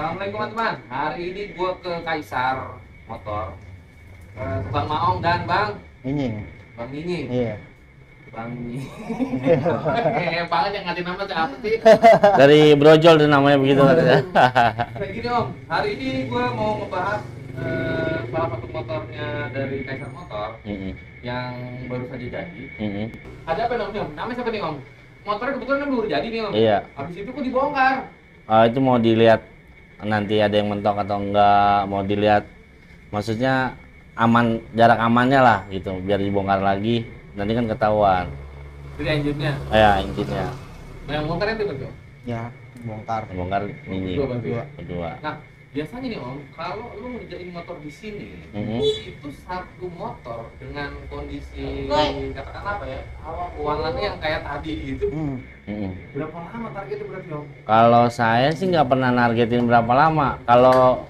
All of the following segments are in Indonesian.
Assalamualaikum teman-teman. Hari ini gue ke Kaisar Motor, ke Bang Maong dan Bang Minying. Bang Minying. Iya. Bang Minying. Banget yang ngasih nama siapa sih? Dari brojol tuh namanya begitu katanya. Kayak gini Om, hari ini gue mau ngebahas salah satu motornya dari Kaisar Motor yang baru saja jadi. Ada apa nih Om? Namanya siapa nih Om? Motornya kebetulan kan baru jadi nih Om. Iya. Habis itu kok dibongkar. Itu mau dilihat nanti ada yang mentok atau enggak, mau dilihat maksudnya aman, jarak amannya lah gitu, biar dibongkar lagi nanti kan ketahuan. Jadi engine-nya. Ya intinya. Nah, yang bongkarnya itu betul. Ya, bongkar. Bongkar ini Berdua. Nah, biasanya nih Om, kalau lu ngerjain motor di sini, itu satu motor dengan kondisi katakanlah apa ya, keuangannya yang kayak tadi gitu. Berapa lama targetnya berarti Om? Kalau saya sih nggak pernah nargetin berapa lama. Kalau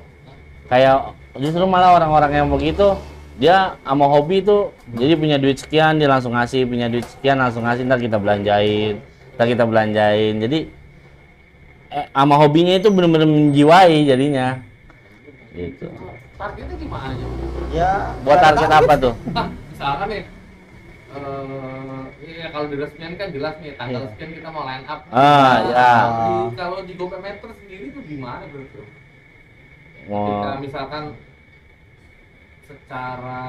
kayak justru malah orang-orang yang begitu dia sama hobi tuh, jadi punya duit sekian dia langsung ngasih, punya duit sekian langsung ngasih, ntar kita belanjain. Jadi sama hobinya itu benar-benar menjiwai jadinya gitu. Targetnya gimana aja? Ya, Buat target apa tuh? Nah, misalkan nih ya kalau di resmian kan jelas nih tanggal Iya. sekian kita mau line up. Ya. Kalau di GoPayMeter sendiri tuh gimana berarti? Mau Ketika misalkan secara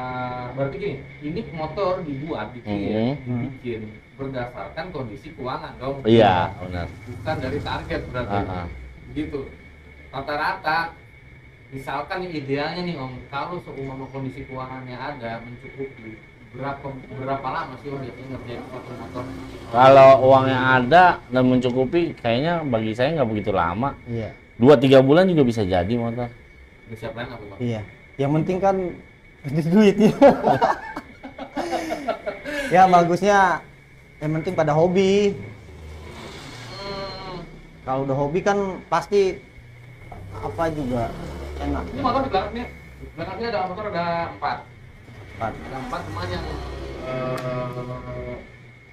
berarti gini, ini motor dibuat dibikin berdasarkan kondisi keuangan dong. iya benar. Bukan dari target berarti. Gitu. Rata-rata misalkan yang idealnya nih Om, kalau seumpama kondisi keuangannya ada mencukupi, berapa lama sih Om biasanya ngerjain satu motor? Kalau uangnya ada dan mencukupi, kayaknya bagi saya nggak begitu lama. Iya. 2-3 bulan juga bisa jadi motor. Udah siap line up Bang? Iya. Yang penting kan duit ya. Ya bagusnya yang penting pada hobi. Kalau udah hobi kan pasti apa juga enak. Ini motor di belakangnya ada motor ada 4. Kan. Ada 4 cuman yang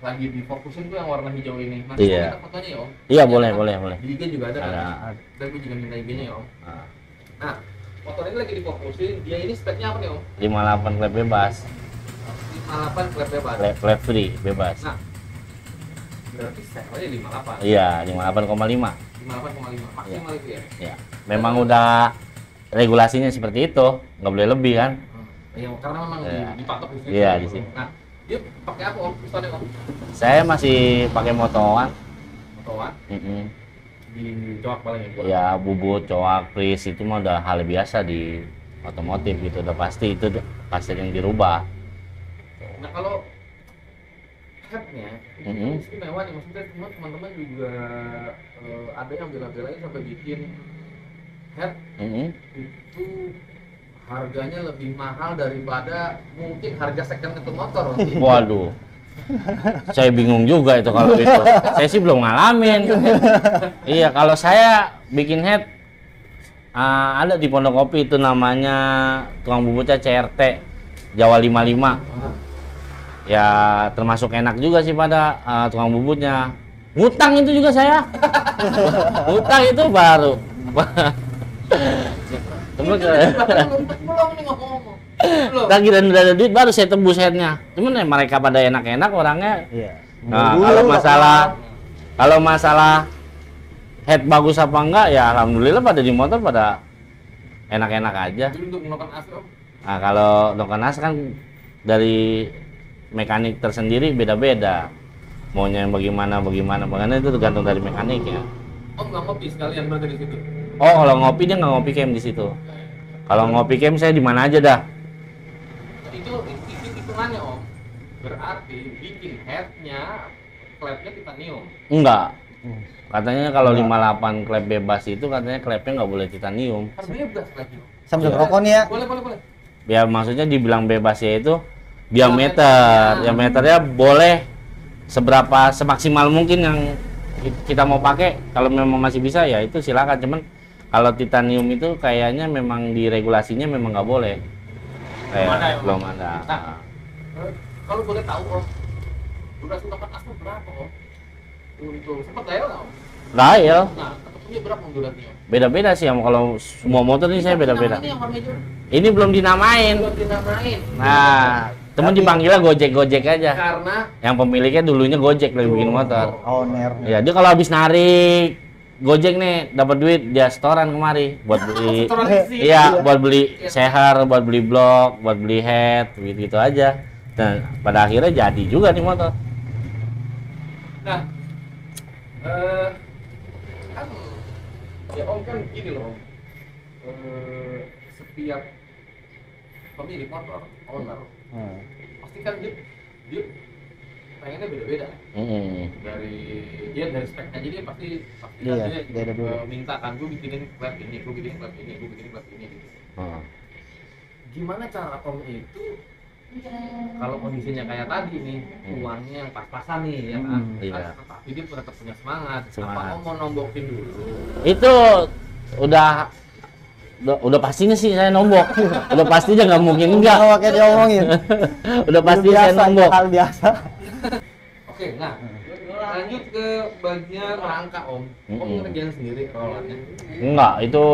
lagi difokusin tuh yang warna hijau ini. Nanti Iya. kita fotonya ya Om. Iya boleh. Di IG juga ada kan? Ada. Dan gue juga minta IG-nya ya Om. Nah, Nah, motor ini lagi difokusin. Dia ini speknya apa nih Om? 58 klep bebas, 58 klep bebas. klep free bebas. Nah, berarti setelnya 58. Iya 58,5. 58,5 maksimal itu ya. Ya. Memang udah regulasinya seperti itu, nggak boleh lebih kan? Ya, karena memang Iya. dipatok di situ. Iya, di sini. Nah, dia pakai apa Om? Pistonnya Om? Saya masih pakai motoan. Motoan di coak paling ya. Ya bubut, coak, pris itu mah udah hal biasa di otomotif gitu, udah pasti itu pasti yang dirubah. Nah, kalau headnya itu istimewa nih, maksudnya teman-teman juga ada yang bela-belain sampai bikin head itu harganya lebih mahal daripada mungkin harga second itu motor. Waduh, saya bingung juga itu kalau itu. Saya sih belum ngalamin. Iya, kalau saya bikin head ada di Pondok Kopi itu namanya tukang bubutnya CRT Jawa 55. Ya termasuk enak juga sih pada tukang bubutnya. Ngutang itu juga saya. Ngutang itu baru. Belum nih ngomong-ngomong. Belum. Lagi dan udah ada duit baru saya tebus headnya. Cuman ya mereka pada enak-enak orangnya. Iya. Nah, Dulu kalau masalah head bagus apa enggak ya alhamdulillah pada di motor pada enak-enak aja. Jadi untuk menggunakan AC Om, Nah, kalau Dokanas kan dari mekanik tersendiri beda-beda. Maunya yang bagaimana makanya itu tergantung dari mekaniknya. Om nggak ngopi sekalian berarti di situ. Oh, kalau ngopi dia nggak ngopi camp di situ. Kalau ngopi camp saya di mana aja dah. Itu hitungannya Om. Berarti bikin headnya, klepnya titanium. Enggak. Katanya kalau 58 klep bebas itu katanya klepnya nggak boleh titanium. Kan bebas klepnya. sambil rokok nih ya. Boleh. Ya maksudnya dibilang bebas ya itu diameternya boleh semaksimal mungkin yang kita mau pakai. Kalau memang masih bisa ya itu silakan, cuman kalau titanium itu kayaknya memang di regulasinya memang nggak boleh. Belum ada. Nah, kalau boleh tahu Om, durasi tempat asal berapa Om? Untuk sempat dial nggak Om? Dial. Nah, ketemu Iya berapa beratnya? Beda-beda sih Om, kalau semua motor ini saya beda-beda. Ini yang warna hijau. Ini belum dinamain. Belum dinamain. Nah, temen dipanggilnya Gojek-Gojek aja. Karena Yang pemiliknya dulunya Gojek lagi bikin motor. owner. Ya, dia kalau habis narik Gojek nih dapat duit dia setoran kemari buat beli setoran isi. iya, buat beli seher, buat beli blok, buat beli head, gitu aja. Dan pada akhirnya jadi juga nih motor. Nah, kan ya Om kan gini loh Om. Setiap pemilik motor, owner, pasti kan dia pengennya beda-beda. Dari speknya aja dia pasti Iya, kan dia beda-beda. minta kan gue bikinin klep ini, gue bikinin klep ini, gue bikinin klep ini gitu. Gimana cara Om itu kalau kondisinya kayak tadi nih, uangnya yang pas-pasan nih ya kan? Iya. Tapi dia tetap punya semangat. Apa Semangat. Om mau nombokin dulu? Itu udah pastinya sih saya nombok. Udah pastinya nggak mungkin enggak. Nggak pakai diomongin. Udah pasti Udah saya biasa, nombok. hal biasa. Oke, nah lanjut ke bagian rangka Om. Om ngerjain sendiri rollernya. Enggak, itu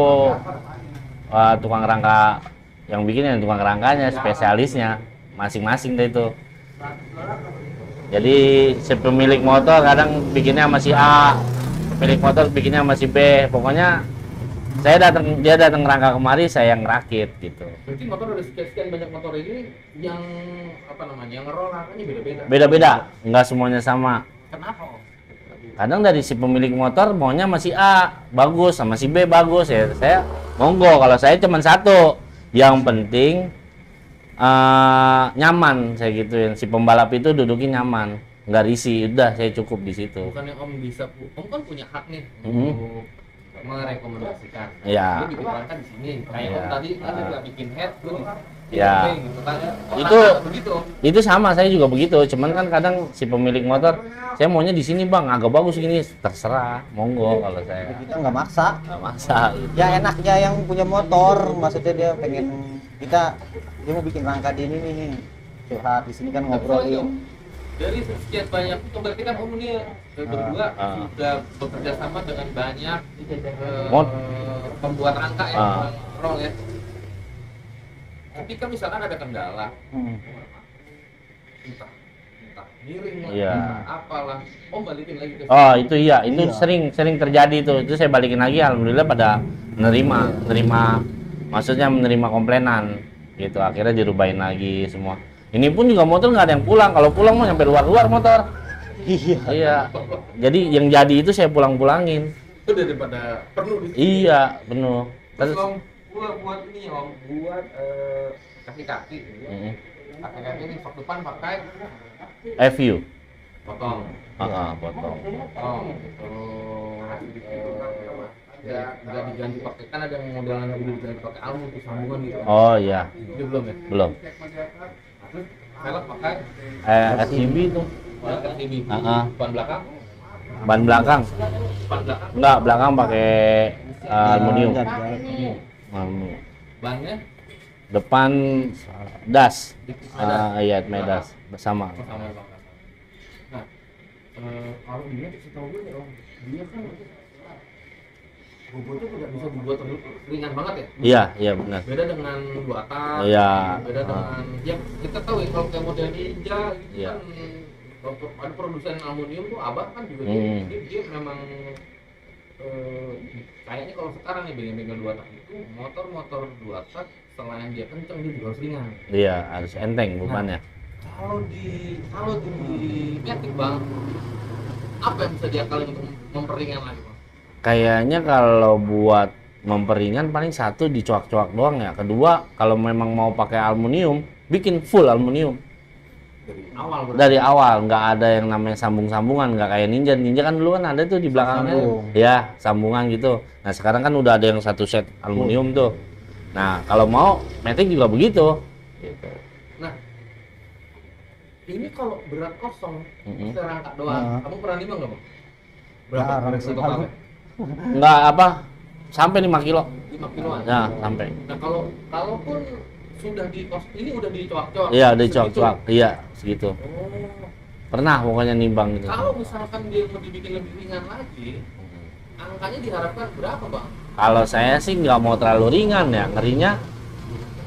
tukang rangka yang bikinnya, tukang rangkanya, spesialisnya masing-masing deh itu. Jadi si pemilik motor kadang bikinnya sama si A, pemilik motor bikinnya sama si B. Pokoknya dia datang rangka kemari, saya yang ngerakit gitu. Berarti motor ada sekian banyak motor ini yang apa namanya, yang ngerol rangkanya beda-beda. Beda-beda, nggak semuanya sama. Kenapa Om? Kadang dari si pemilik motor maunya masih A bagus, sama si B bagus ya. Saya monggo, kalau saya cuma satu. Yang penting nyaman, saya gituin. Si pembalap itu dudukin nyaman, nggak risih. Udah, saya cukup di situ. Bukannya Om bisa, Om kan punya hak nih untuk merekomendasikan. Iya. Dia bikin rangka di sini. Kayak Iya. Om tadi kan dia nggak bikin head, gue Iya. gitu kan. Oh, Itu- rangka begitu. Itu sama, saya juga begitu. Cuman kan kadang si pemilik motor, saya maunya di sini bang, agak bagus gini. Terserah, monggo kalau saya. Kita nggak maksa. Nggak maksa. Gitu. Ya enaknya yang punya motor, maksudnya dia pengen dia mau bikin rangka di ini nih. Curhat di sini kan ngobrolin. Dari sekian banyak itu berarti kan Om ini berdua sudah bekerja sama dengan banyak Mod. pembuat rangka ya, Ah. roll ya. Ketika misalkan ada kendala, entah miring lah, Iya. entah apalah, Om balikin lagi ke Oh itu iya, itu Iya. sering terjadi itu saya balikin lagi, alhamdulillah pada menerima, maksudnya menerima komplainan gitu, akhirnya dirubahin lagi semua. Ini pun juga motor nggak ada yang pulang, kalau pulang mau nyampe luar motor. Iya. Iya, jadi yang jadi itu saya pulang-pulangin. itu daripada penuh di sini. Iya, penuh. Terus Terus, Om buat ini Om, buat kaki-kaki gitu ya. Kaki-kaki ini sok depan pakai FU, potong. potong. Nggak diganti pakai, kan ada yang modelan yang udah diganti pakai almu tuh sambungan gitu. Oh iya, Itu belum ya? belum. Terus velg pakai SUV itu, velg RCB. Ban belakang? ban belakang, Ban belakang. enggak belakang pakai aluminium. Jadi, Aluminium. Bannya Depan das, ada iya medas bersama. sama belakang. Nah, kalau dia setahu gue nih Om, dia kan bobotnya tidak bisa dibuat ringan banget ya. Iya benar. Beda dengan dua tak. Iya. Beda dengan yang kita tahu ya, kalau kayak model Ninja gitu Iya. kan ada produsen aluminium tuh Abah kan juga dia memang kayaknya kalau sekarang nih bengkel dua tak itu motor dua tak selain dia kenceng dia juga harus ringan. Iya, harus enteng bebannya. Kalau di Matic Bang, apa yang bisa diakalin untuk memperingan lagi Bang? Kayaknya kalau buat memperingan paling satu dicoak-coak doang ya. Kedua, kalau memang mau pakai aluminium, bikin full aluminium. Dari awal nggak ada yang namanya sambung-sambungan, nggak kayak Ninja kan dulu kan ada tuh di belakangnya ya sambungan gitu. Nah sekarang kan udah ada yang satu set aluminium tuh. Nah kalau mau Matic juga begitu gitu. Nah ini kalau berat kosong bisa rangka doang, kamu pernah nimbang nggak Bang? Berapa Jarang berat sih, totalnya? Nggak apa sampai 5 kilo 5 kiloan. ya sampai. Nah kalaupun sudah ini udah dicoak-coak. Iya udah segitu. coak-coak, iya segitu. Oh. Pernah pokoknya nimbang gitu. Kalau misalkan dia mau dibikin lebih ringan lagi, angkanya diharapkan berapa bang? Kalau saya sih nggak mau terlalu ringan ya, ngerinya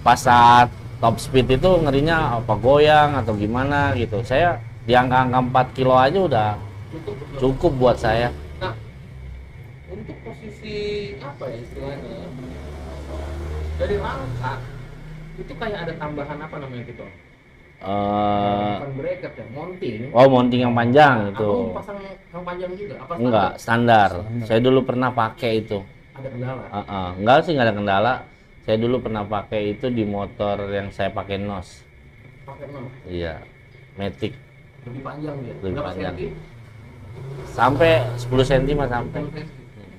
pas saat top speed itu ngerinya apa goyang atau gimana gitu. Saya di angka-angka 4 kilo aja udah Cukup, betul. cukup buat saya. Nah, untuk posisi apa ya istilahnya? Dari rangka itu kayak ada tambahan apa namanya gitu? Bukan bracket ya, mounting. Oh, mounting yang panjang itu. Aku pasang yang panjang juga. Apa Enggak, standar. Saya dulu pernah pakai itu. ada kendala? Enggak sih, nggak ada kendala. Saya dulu pernah pakai itu di motor yang saya pakai NOS. Pakai no. Iya, Matic. Lebih panjang dia. Lebih Berapa panjang. senti? Sampai 10 cm mah sampai. 10 senti.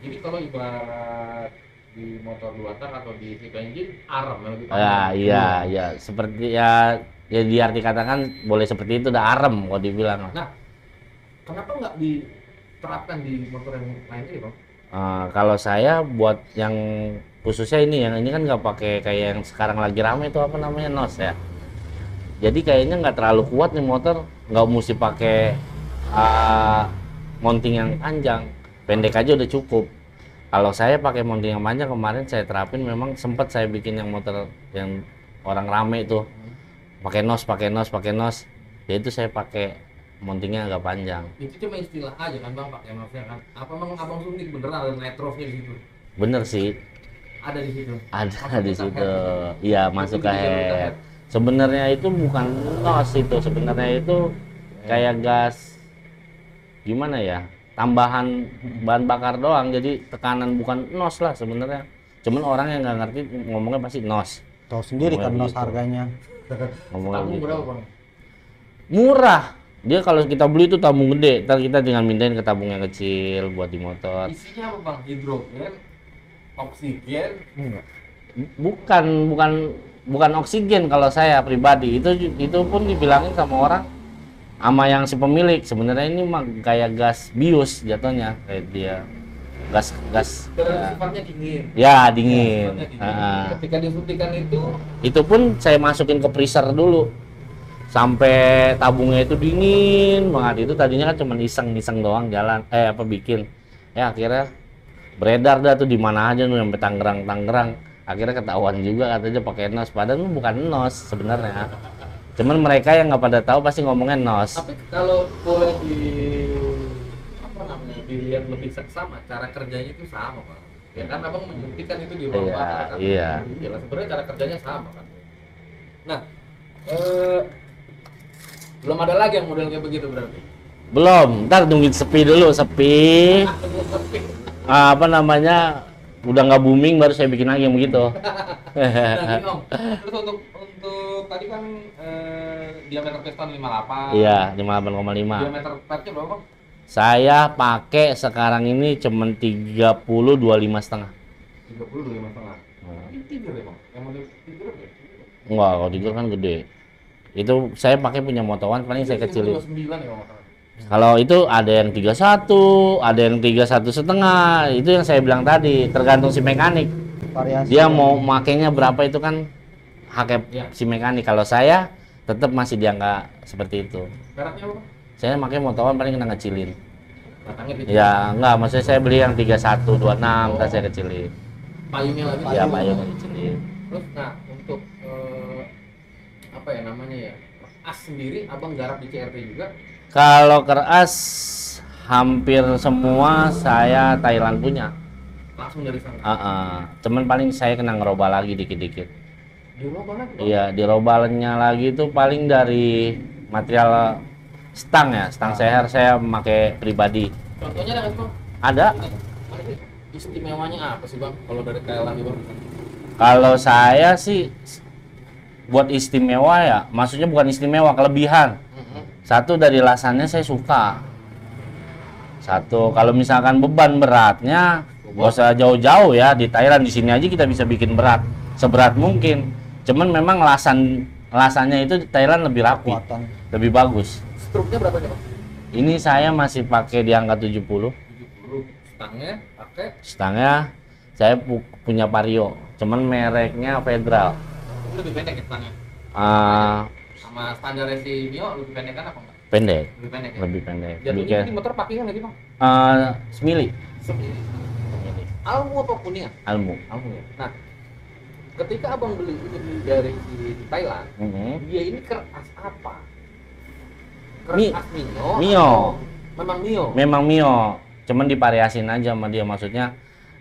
Jadi kalau ibarat di motor 2 tak atau di six engine arm yang lebih Ya, panjang. iya, iya. Seperti ya diarti katakan boleh seperti itu, udah arem kalau dibilang. Nah, kenapa nggak diterapkan di motor yang lain ini bang? Kalau saya buat yang khususnya ini kan nggak pakai kayak yang sekarang lagi rame itu apa namanya NOS ya. Jadi kayaknya nggak terlalu kuat nih motor, nggak mesti pakai mounting yang panjang, pendek aja udah cukup. Kalau saya pakai mounting yang panjang kemarin saya terapin, memang sempat saya bikin yang motor yang orang rame itu pakai NOS, ya itu saya pakai mountingnya agak panjang. Itu cuma istilah aja kan bang, pakai nosnya kan? Apa memang abang suntik beneran ada nitrofnya di situ? Bener sih, Ada di situ. ada Masuk di ke situ. head. Iya, masuk ke Itu juga head. head. Sebenarnya itu bukan NOS itu, sebenarnya itu kayak gas gimana ya? Tambahan bahan bakar doang, jadi tekanan bukan NOS lah sebenarnya. Cuman orang yang nggak ngerti ngomongnya pasti NOS. Tahu sendiri kan Ngomongnya NOS gitu. harganya. Ngomongnya Tabung gitu. berapa bang? Murah. Dia kalau kita beli itu tabung gede, ntar kita tinggal mindahin ke tabung yang kecil buat di motor. Isinya apa bang? Hidrogen, oksigen, Bukan oksigen kalau saya pribadi. Itu pun dibilangin sama orang, sama yang si pemilik, sebenarnya ini mah kayak gas bius jatuhnya, kayak dia gas dan sifatnya dingin. ya dingin. Sifatnya dingin. Ah. Ketika disuntikan Itu pun saya masukin ke freezer dulu sampai tabungnya itu dingin banget. Itu tadinya kan cuma iseng doang jalan bikin, ya akhirnya beredar dah tuh di mana aja tuh, sampai Tangerang. Akhirnya ketahuan juga katanya pakai NOS, padahal itu bukan NOS sebenarnya. Cuman mereka yang nggak pada tahu pasti ngomongnya NOS. Tapi kalau boleh dilihat lebih seksama, cara kerjanya itu sama bang. Ya kan abang menyuntikkan itu di ruang Iya, bakar kan? iya. Iya, sebenarnya cara kerjanya sama kan. Nah, belum ada lagi yang model kayak begitu berarti. Belum, ntar tungguin sepi dulu, sepi. Tapi Apa namanya, udah nggak booming baru saya bikin lagi yang begitu. nah, gini, Om. Terus untuk tadi kan diameter piston 58. Iya, 58,5. Diameter petnya berapa bang? Saya pakai sekarang ini cuman 30 25,5. 30 25,5. Ini tidur ya bang? Yang model tidur ya? Enggak, kalau tidur kan gede. Itu saya pakai punya motowan, paling saya kecilin. 29 ya kalau nggak salah. Kalau itu ada yang 31, ada yang 31,5. Itu yang saya bilang tadi, tergantung si mekanik. Variasi. Dia mau makainya berapa itu kan hak Iya. si mekanik. Kalau saya tetap masih di angka seperti itu. Beratnya apa bang? Saya pakai motowan paling kena ngecilin. Batangnya gitu. Ya enggak, maksudnya saya beli yang 31, 26, ntar saya kecilin. Payungnya lagi. Ya payung kecilin. Terus nah untuk apa ya namanya ya, as sendiri abang garap di CRT juga? Kalau keras hampir semua saya Thailand punya. Langsung dari sana. Cuman paling saya kena ngerubah lagi dikit-dikit. Dirubah lagi bang? Iya, dirobahnya lagi itu paling dari material stang ya, stang seher saya pakai pribadi. Contohnya ada nggak sih bang? Ada. Ini istimewanya apa sih bang kalau dari Thailand bang? Kalau saya sih buat istimewa ya, maksudnya bukan istimewa, kelebihan. Satu dari lasannya saya suka. Satu, kalau misalkan beban beratnya gak usah jauh-jauh ya, di Thailand, di sini aja kita bisa bikin berat, seberat mungkin. Cuman memang lasannya itu di Thailand lebih rapi, Kekuatan. lebih bagus. Struknya berapa nih bang? Ini saya masih pakai di angka 70. 70. Stangnya pakai Stangnya saya punya Vario, cuman mereknya Federal. itu lebih pendek ya stangnya? Ah, Sama standar si Mio lebih pendek kan apa enggak? pendek, Lebih pendek ya? lebih pendek. Jatuhnya Bikin nanti motor packingan lagi bang? semili. Almu apa kuningan? Almu. Almu ya. Nah, ketika abang beli ini dari di Thailand, dia ini keras apa? Keras Mio. Mio. Memang Mio. Memang Mio. Cuman divariasin aja sama dia, maksudnya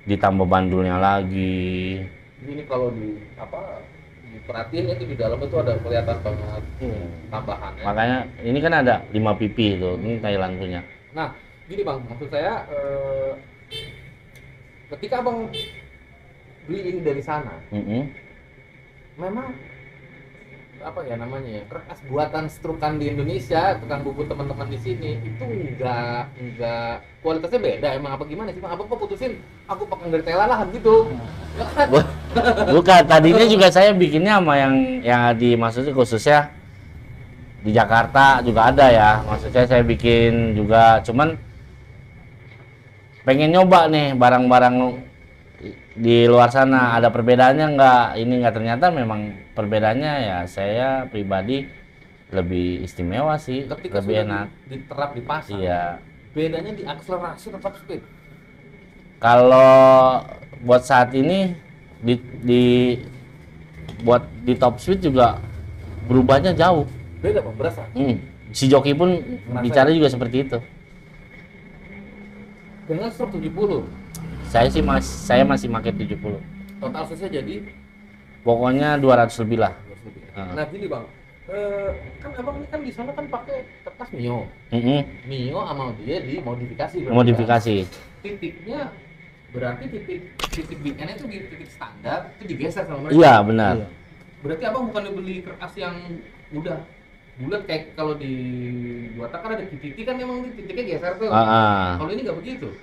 ditambah bandulnya lagi. Ini kalau diperhatiin itu di dalam itu ada kelihatan banget tambahan ya. Makanya ini kan ada 5 pipi itu, ini Thailand punya. Nah, gini bang, maksud saya ketika abang beli ini dari sana, memang apa ya namanya ya, keras buatan strukan di Indonesia, tukang bubut teman-teman di sini itu enggak kualitasnya beda emang apa gimana sih bang? Abang kok putusin aku pakai dari Thailand lah gitu? Bukan, tadinya juga saya bikinnya sama yang di maksudnya khususnya di Jakarta juga ada ya, maksudnya saya bikin juga, cuman pengen nyoba nih barang-barang di luar sana ada perbedaannya nggak, ternyata memang perbedaannya ya saya pribadi lebih istimewa sih, ketika lebih sudah enak diterap di pasar. Iya. Bedanya di akselerasi tetap speed. Kalau buat saat ini buat di top speed juga berubahnya jauh. Beda bang, berasa. Si joki pun bicara juga seperti itu. Dengan stroke 70. Saya masih pakai 70. Total cc jadi Pokoknya 200 lebih lah. Nah gini bang, kan abang ini kan di sana kan pakai kertas Mio. Mio sama dia dimodifikasi. Modifikasi. Titiknya berarti titik bikinnya itu di titik standar itu digeser sama mereka. Iya benar. Iya. Berarti abang bukan beli kertas yang udah bulat kayak kalau di Buata kan ada titik kan memang titiknya geser tuh. Kalau ini nggak begitu.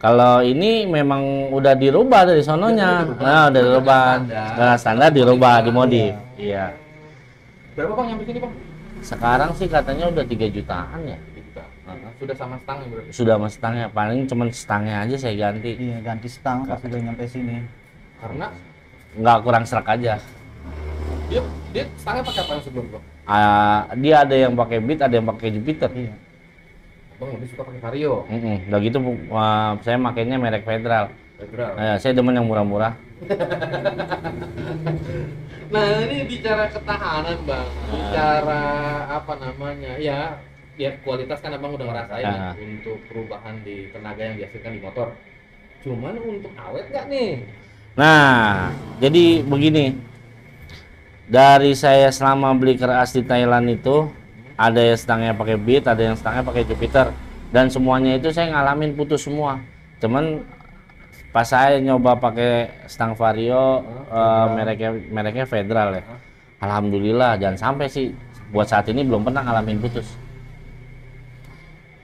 Kalau ini memang udah dirubah dari sononya. Udah dirubah. Standar dirubah, dimodif. Iya. Berapa bang yang begini bang? Sekarang sih katanya udah 3 jutaan ya. Sudah sama stangnya berarti? Sudah sama stangnya, paling cuman stangnya aja saya ganti. Iya, ganti stang pas udah nyampe sini. Karena nggak kurang serak aja. Dia stangnya pakai apa yang sebelum bang? Dia ada yang pakai Beat, ada yang pakai Jupiter. Iya. Bang lebih suka pakai Vario. Udah gitu saya makainya merek Federal. Federal. Saya demen yang murah-murah. Nah ini bicara ketahanan bang, bicara apa namanya ya kualitas kan abang udah ngerasain ya, untuk perubahan di tenaga yang dihasilkan di motor. Cuman untuk awet nggak nih? Nah jadi begini, dari saya selama beli keras di Thailand itu ada yang stangnya pakai Beat, ada yang stangnya pakai Jupiter, dan semuanya itu saya ngalamin putus semua. Cuman pas saya nyoba pakai stang Vario, mereknya Federal ya, alhamdulillah jangan sampai sih buat saat ini belum pernah ngalamin putus.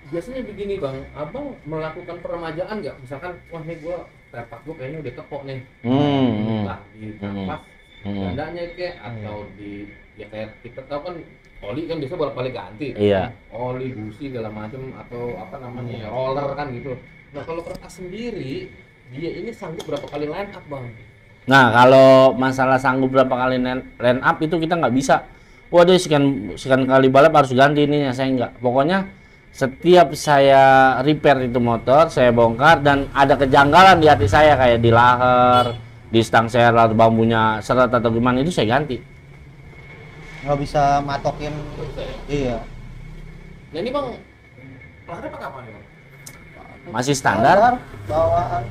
Biasanya begini bang, abang melakukan peremajaan nggak? Misalkan wah nih gua tepak gua kayaknya udah kepok nih, entah di kampas gandanya kayak atau di ya kayak kita tahu kan oli kan biasa bolak-balik ganti. Iya. Oli, busi segala macam atau apa namanya roller kan gitu. Nah kalau kertas sendiri dia ini sanggup berapa kali line up bang? Nah kalau masalah sanggup berapa kali line up itu kita nggak bisa. Waduh sekian kali balap harus ganti ininya, saya nggak. Pokoknya setiap saya repair itu motor saya bongkar dan ada kejanggalan di hati saya kayak di laher, di stang serra bambunya seret atau gimana itu saya ganti. Nggak bisa matokin. Iya. Nah ini bang, laharnya pakai apa nih bang? Masih standar. Bawaan.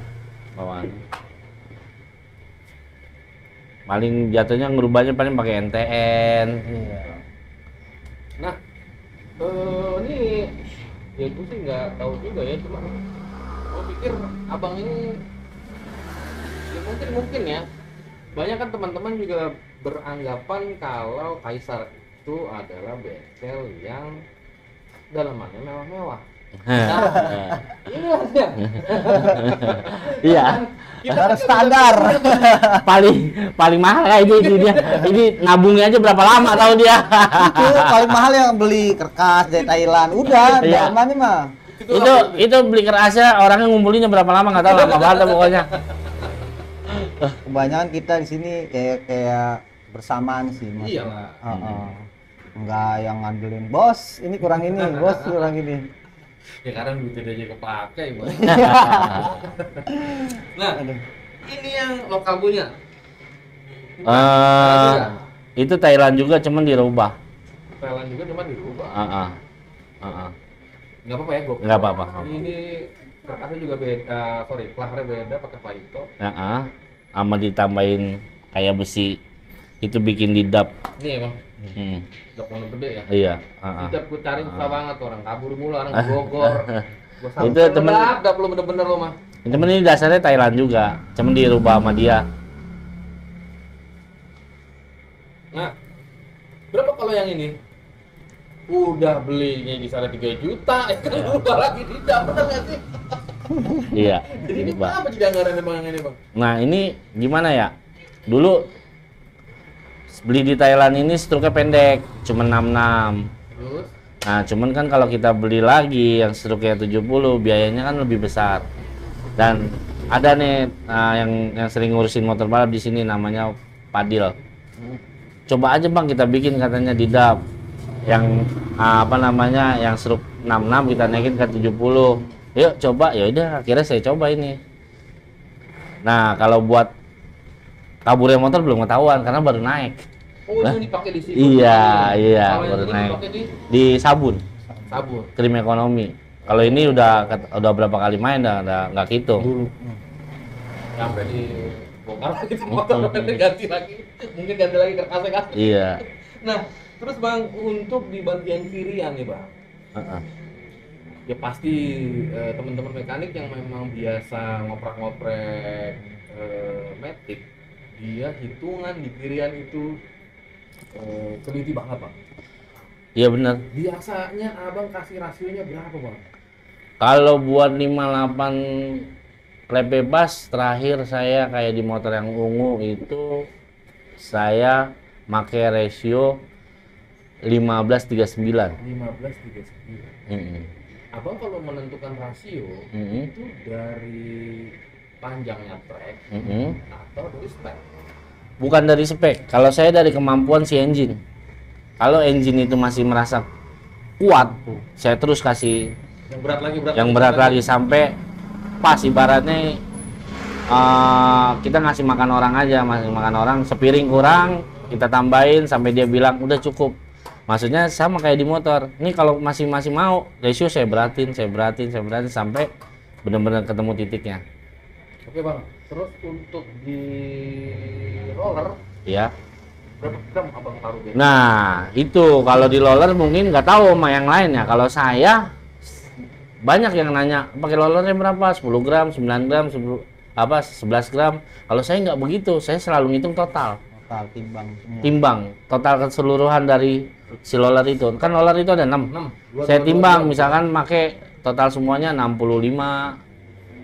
Paling jatuhnya ngerubahnya paling pakai NTN. Iya. Nah, ini ya gue sih nggak tahu juga ya, cuma gue pikir abang ini ya mungkin ya banyak kan teman-teman juga beranggapan kalau Kaisar itu adalah bengkel yang dalamannya mewah-mewah. Iya. Harus standar. paling mahal kayak ini dia. Ini nabungnya aja berapa lama tahu dia. Itu paling mahal yang beli kertas dari Thailand. Udah, dalamannya mah. Itu beli kerasnya orangnya ngumpulinnya berapa lama nggak tahu, lama banget pokoknya. Kebanyakan kita di sini kayak bersamaan sih mas. Iya. Enggak yang ngandelin bos ini kurang ini, bos kurang ini. Ya karena duitnya dia aja kepake Bang. Nah, ini yang lokal punya. Itu Thailand juga cuman dirubah. Thailand juga cuma dirubah. Nggak apa-apa ya, Gok? Nggak apa-apa. Ini karkasnya juga beda, klaharnya beda pakai Paito. Sama ditambahin kayak besi. Itu bikin didap. Ini ya, Bang. Dok mono gede ya? Iya. Didap gue cari susah banget, orang kabur mulu, orang Bogor. Itu temen ada belum bener-bener lo mah. Temen ini dasarnya Thailand juga, cuman dirubah sama dia. Nah, berapa kalau yang ini? Udah belinya di sana 3 juta, ya kan lupa lagi didap, bener nggak sih? Iya. Jadi ini dirubah. apa jadi anggarannya Bang yang ini, Bang? Nah ini gimana ya? Dulu beli di Thailand ini struknya pendek, cuma 66. Terus? Nah cuman kan kalau kita beli lagi yang struknya 70, biayanya kan lebih besar. Dan ada nih yang sering ngurusin motor balap di sini namanya Padil. Coba aja Bang kita bikin katanya di dap yang yang struk 66 kita naikin ke 70. Yuk coba, ya udah akhirnya saya coba ini. Nah kalau buat kaburnya motor belum ketahuan karena baru naik. Oh ini dipakai di sini. Iya Kalau baru yang ini naik dipakai di sabun sabun. krim ekonomi. Kalau ini udah berapa kali main udah nggak hitung. Sampai di bongkar lagi tuh motor ganti lagi. Mungkin ganti lagi karkasnya kan. Iya. Nah, terus Bang untuk di bagian kirian nih Bang. Ya pasti teman-teman mekanik yang memang biasa ngoprek-ngoprek matic, dia hitungan di kirian itu teliti banget Bang. Iya benar. Biasanya Abang kasih rasionya berapa Bang? Kalau buat 58 klep bebas terakhir saya kayak di motor yang ungu itu saya pakai rasio 15:39. 15:39. Abang kalau menentukan rasio itu dari panjangnya trek atau dari spek? Bukan dari spek. Kalau saya dari kemampuan si engine. Kalau engine itu masih merasa kuat, saya terus kasih yang berat lagi sampai pas ibaratnya kita ngasih makan orang aja, sepiring kurang kita tambahin sampai dia bilang udah cukup. Maksudnya sama kayak di motor. Ini kalau masih mau ratio saya beratin sampai benar-benar ketemu titiknya. Oke Bang. Terus untuk di roller ya berapa gram Abang taruh biasa? Nah itu kalau di roller mungkin nggak tahu sama yang lain ya. Kalau saya banyak yang nanya pakai rollernya berapa, 10 gram, 9 gram, 11 gram. Kalau saya nggak begitu, saya selalu ngitung total timbang semua. Timbang total keseluruhan dari si roller itu. Kan roller itu ada 6. Saya timbang misalkan pakai total semuanya 65.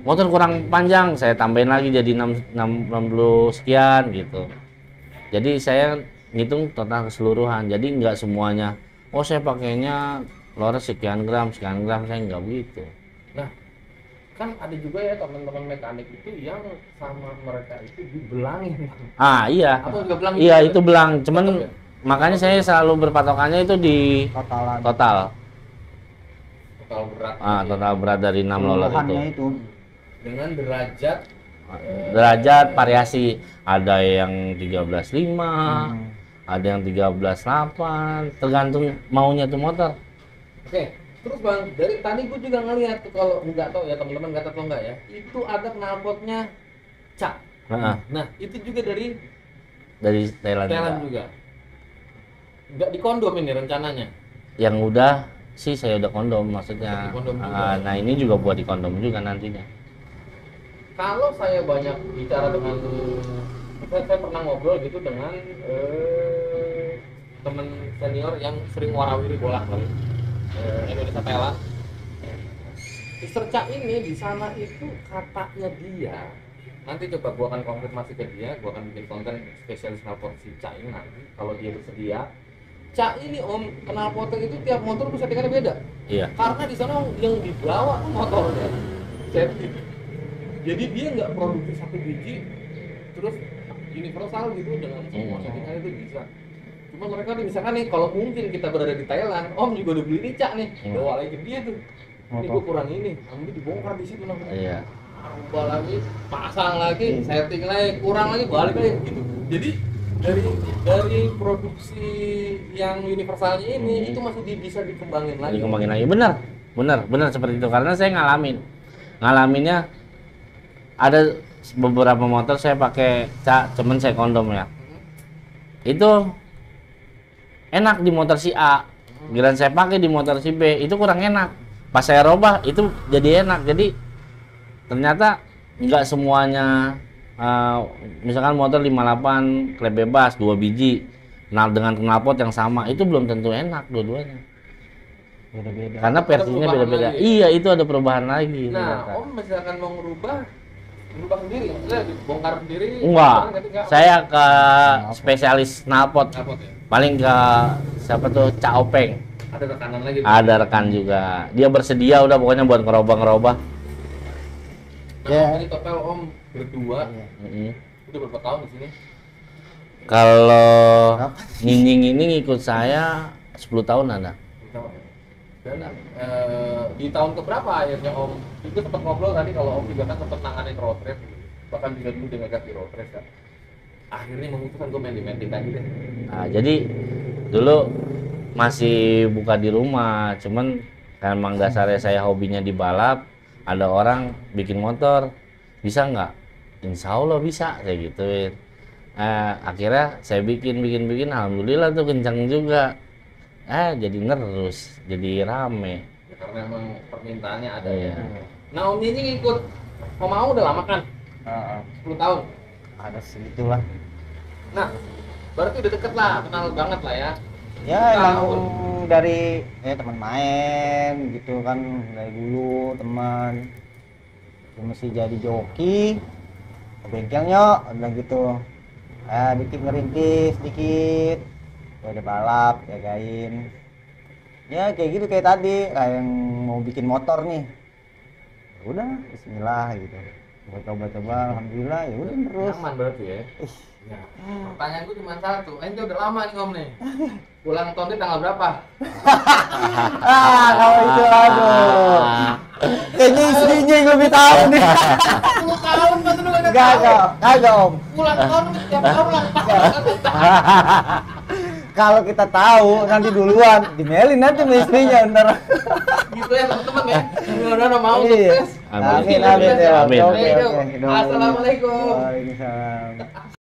Motor kurang panjang, saya tambahin lagi jadi 60 sekian gitu. Jadi saya ngitung total keseluruhan. Jadi nggak semuanya. Oh saya pakainya roller sekian gram, saya nggak begitu. Nah, kan ada juga ya teman-teman mekanik itu yang sama mereka itu dibelangin. Iya. Atau juga belang? Iya itu belang. Cuman makanya saya selalu berpatokannya itu di total berat. Total berat dari 6 roller itu. Dengan derajat variasi, ada yang 13.5, ada yang 13.8, tergantung maunya tuh motor. Oke, terus Bang, dari tadi gue juga ngeliat tuh, kalau nggak tahu ya teman-teman nggak tahu nggak ya, itu ada knalpotnya Cak. Nah, itu juga dari Thailand juga. Nggak dikondom ini rencananya? Yang udah sih saya udah kondom maksudnya. Dikondom Nah ini juga buat dikondom juga nantinya. Kalau saya banyak bicara dengan saya pernah ngobrol gitu dengan teman senior yang sering warawiri bola Indonesia Thailand. Mr. Cak ini di sana itu katanya dia, nanti coba gua akan konfirmasi ke dia, gua akan bikin konten spesialis knalpot si Cak ini nanti kalau dia bersedia. Cak ini Om, knalpotnya itu tiap motor tuh settingannya beda. Iya. Karena di sana yang dibawa tuh motornya setting. Jadi dia nggak produksi satu biji terus universal gitu dengan semua settingan itu bisa. Cuma mereka nih misalkan nih kalau mungkin kita berada di Thailand, Om juga udah beli nih Cak nih, bawa lagi ke dia tuh. ini gue kurang ini, kamu dibongkar di situ langsung. Iya. Rubah lagi, pasang lagi, setting lagi, kurang lagi, balik lagi gitu. Jadi dari produksi yang universalnya ini itu masih bisa dikembangin lagi. Dikembangin lagi, benar seperti itu karena saya ngalaminnya ada beberapa motor saya pakai cuman saya kondom ya. Itu enak di motor si A, giliran saya pakai di motor si B itu kurang enak. Pas saya robah itu jadi enak. Jadi ternyata nggak semuanya misalkan motor 58 klep bebas 2 biji dengan knalpot yang sama itu belum tentu enak dua-duanya. Beda-beda. Karena versinya beda-beda. Iya, itu ada perubahan lagi. Nah, Om misalkan mau merubah sendiri, maksudnya dibongkar sendiri? Enggak. Saya ke Knalpot. spesialis knalpot. Knalpot ya? Paling ke siapa tuh? Cak Openg. Ada rekanan lagi? Ada rekan juga. Dia bersedia udah pokoknya buat ngerobah-ngerobah. Nah, ini total Om berdua, Mm-mm. udah berapa tahun di sini? Kalau Nyinying ini ngikut saya 10 tahun ada. Dan di tahun keberapa akhirnya Om itu sempat ngobrol tadi kalau Om juga kan sempat nanganin road race, bahkan juga dulu dengan di road race kan. Akhirnya memutuskan gue main di Matic aja deh. Nah, jadi dulu masih buka di rumah, cuman kan emang dasarnya saya hobinya di balap. Ada orang bikin motor, bisa nggak? Insya Allah bisa, saya gituin. Akhirnya saya bikin, alhamdulillah tuh kencang juga. Jadi nerus, jadi rame. Ya, karena emang permintaannya ada Iya. ya. Nah Om ini ngikut Om Mau udah lama kan? 10 tahun. Ada segitulah. Nah, berarti udah deket lah, kenal banget lah ya. Ya emang dari teman main gitu kan, dari dulu teman. Masih jadi joki ke bengkelnya udah gitu. Dikit ngerintis dikit. Ada balap, jagain. Ya kayak gitu kayak tadi, kayak yang mau bikin motor nih. Udah, bismillah gitu. Gua coba-coba, alhamdulillah ya udah terus. Nyaman berarti ya. Ya. Pertanyaan gue cuma satu, ente udah lama nih Om nih. Ulang tahun dia tanggal berapa? Kalau itu aduh. Kayaknya istrinya yang lebih tahu nih. 10 tahun masa lu gak Kagak Om. Ulang tahun tiap tahun ulang tahun. Kalau kita tahu nanti duluan dimelin nanti sama istrinya ntar. Gitu ya teman-teman ya. Mudah-mudahan Om Mau Iya. sukses. Amin amin ya. Amin. Oke, Amin. oke. Assalamualaikum. Waalaikumsalam.